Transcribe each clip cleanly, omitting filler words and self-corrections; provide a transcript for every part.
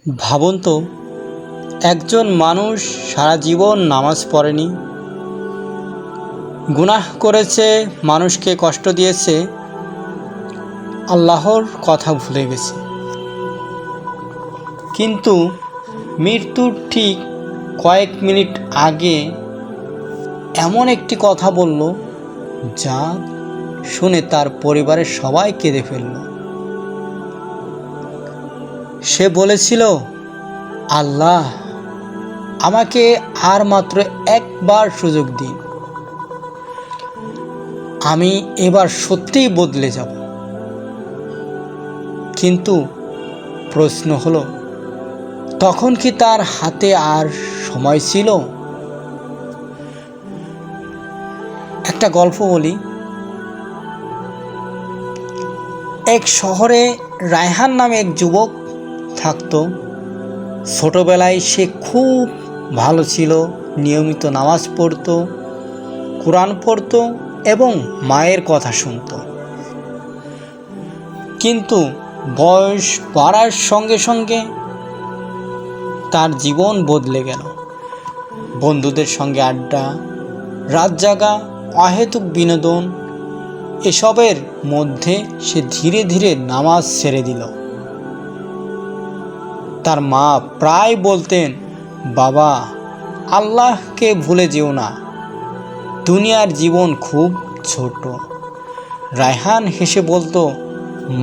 ভাবুন তো, একজন মানুষ সারা জীবন নামাজ পড়েনি, গুনাহ করেছে, মানুষকে কষ্ট দিয়েছে, আল্লাহর কথা ভুলে গেছে। কিন্তু মৃত্যুর ঠিক কয়েক মিনিট আগে এমন একটি কথা বলল, যা শুনে তার পরিবারের সবাই কেঁদে ফেলল। সে বলেছিল, আল্লাহ, আমাকে আর মাত্র একবার সুযোগ দিন, আমি এবার সত্যিই বদলে যাব। কিন্তু প্রশ্ন হলো, তখন কি তার হাতে আর সময় ছিল? একটা গল্প বলি। এক শহরে রায়হান নামে এক যুবক থাকতো। ছোটবেলায় সে খুব ভালো ছিল, নিয়মিত নামাজ পড়তো, কোরআন পড়তো এবং মায়ের কথা শুনতো। কিন্তু বয়স বাড়ার সঙ্গে সঙ্গে তার জীবন বদলে গেল। বন্ধুদের সঙ্গে আড্ডা, রাত জাগা, অহেতুক বিনোদন, এসবের মধ্যে সে ধীরে ধীরে নামাজ ছেড়ে দিল। তার মা প্রায় বলতেন, বাবা, আল্লাহকে ভুলে যেও না, দুনিয়ার জীবন খুব ছোট। রায়হান হেসে বলতো,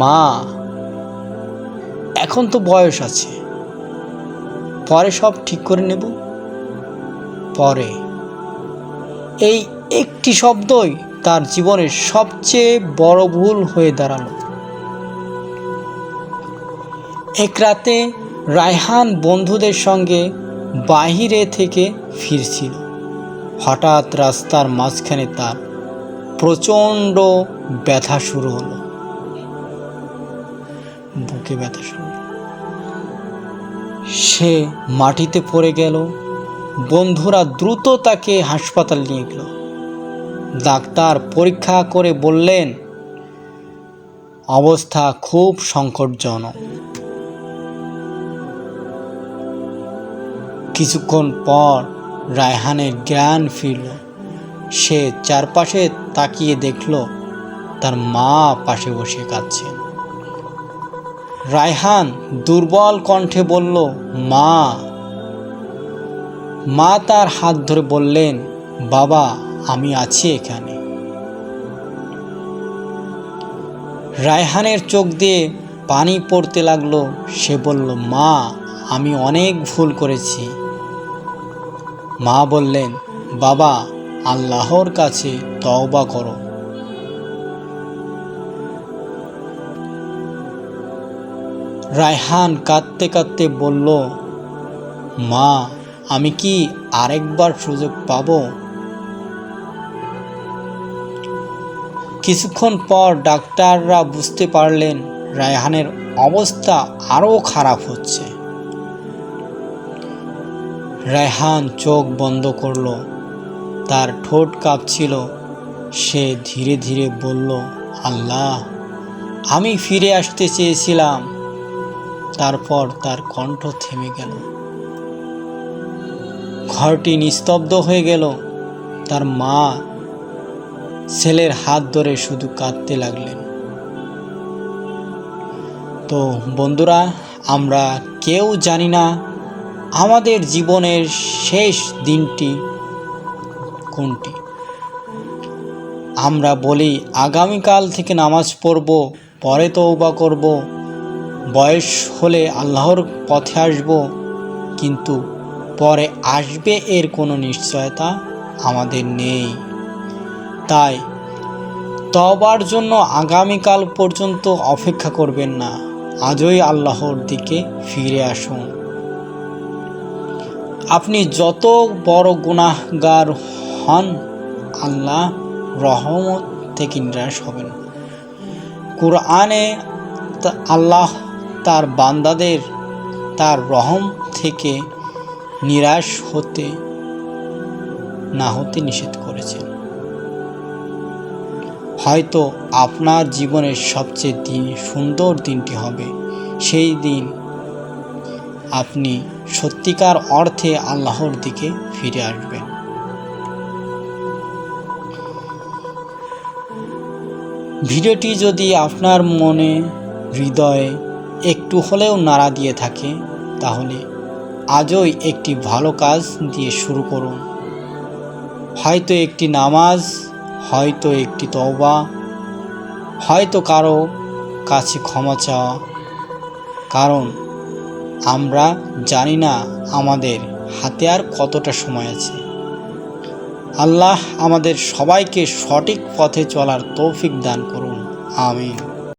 মা, এখন তো বয়স আছে, পরে সব ঠিক করে নেব। পরে এই একটি শব্দই তার জীবনের সবচেয়ে বড় ভুল হয়ে দাঁড়ালো। এক রাতে রায়হান বন্ধুদের সঙ্গে বাহিরে থেকে ফিরছিল। হঠাৎ রাস্তার মাঝখানে তার প্রচণ্ড ব্যথা শুরু হলো, বুকে ব্যথা শুরু হলো। সে মাটিতে পড়ে গেল। বন্ধুরা দ্রুত তাকে হাসপাতাল নিয়ে গেল। ডাক্তার পরীক্ষা করে বললেন, অবস্থা খুব সংকটজনক। কিছুক্ষণ পর রায়হানের জ্ঞান ফিরল। সে চারপাশে তাকিয়ে দেখল তার মা পাশে বসে কাঁদছেন। রায়হান দুর্বল কণ্ঠে বলল, মা। মা তার হাত ধরে বললেন, বাবা, আমি আছি এখানে। রায়হানের চোখ দিয়ে পানি পড়তে লাগলো। সে বলল, মা, আমি অনেক ভুল করেছি। মা বললেন, বাবা, আল্লাহর কাছে তওবা করো। রায়হান কাঁদতে কাঁদতে বলল, মা, আমি কি আরেকবার সুযোগ পাব? কিছুক্ষণ পর ডাক্তাররা বুঝতে পারলেন রায়হানের অবস্থা আরও খারাপ হচ্ছে। রায়হান চোখ বন্ধ করল, তার ঠোঁট কাঁপছিল। সে ধীরে ধীরে বলল, আল্লাহ, আমি ফিরে আসতে চেয়েছিলাম। তারপর তার কণ্ঠ থেমে গেল। ঘরটি নিস্তব্ধ হয়ে গেল। তার মা ছেলের হাত ধরে শুধু কাঁদতে লাগলেন। তো বন্ধুরা, আমরা কেউ জানি না আমাদের জীবনের শেষ দিনটি কোনটি। আমরা বলি আগামীকাল থেকে নামাজ পড়ব, পরে তওবা করব, বয়স হলে আল্লাহর পথে আসব, কিন্তু পরে আসবে এর কোনো নিশ্চয়তা আমাদের নেই। তাই তওবার জন্য আগামীকাল পর্যন্ত অপেক্ষা করবেন না, আজই আল্লাহর দিকে ফিরে আসুন। আপনি যত বড় গুনাহগার হন, আল্লাহ রহমত থেকে নিরাশ হবেন। কুরআনে আল্লাহ তার বান্দাদের তার রহম থেকে নিরাশ হতে নিষেধ করেছেন। হয়তো আপনার জীবনের সবচেয়ে সুন্দর দিনটি হবে সেই দিন আপনি সত্যিকার অর্থে আল্লাহর দিকে ফিরে আসবেন। ভিডিওটি যদি আপনার মনে হৃদয়ে একটু হলেও নাড়া দিয়ে থাকে, তাহলে আজই একটি ভালো কাজ দিয়ে শুরু করুন। হয়তো একটি নামাজ, হয়তো একটি তওবা, হয়তো কারো কাছে ক্ষমা চাওয়া। কারণ আমরা জানি না আমাদের হাতে আর কতটা সময় আছে। আল্লাহ আমাদের সবাইকে সঠিক পথে চলার তৌফিক দান করুন। আমিন।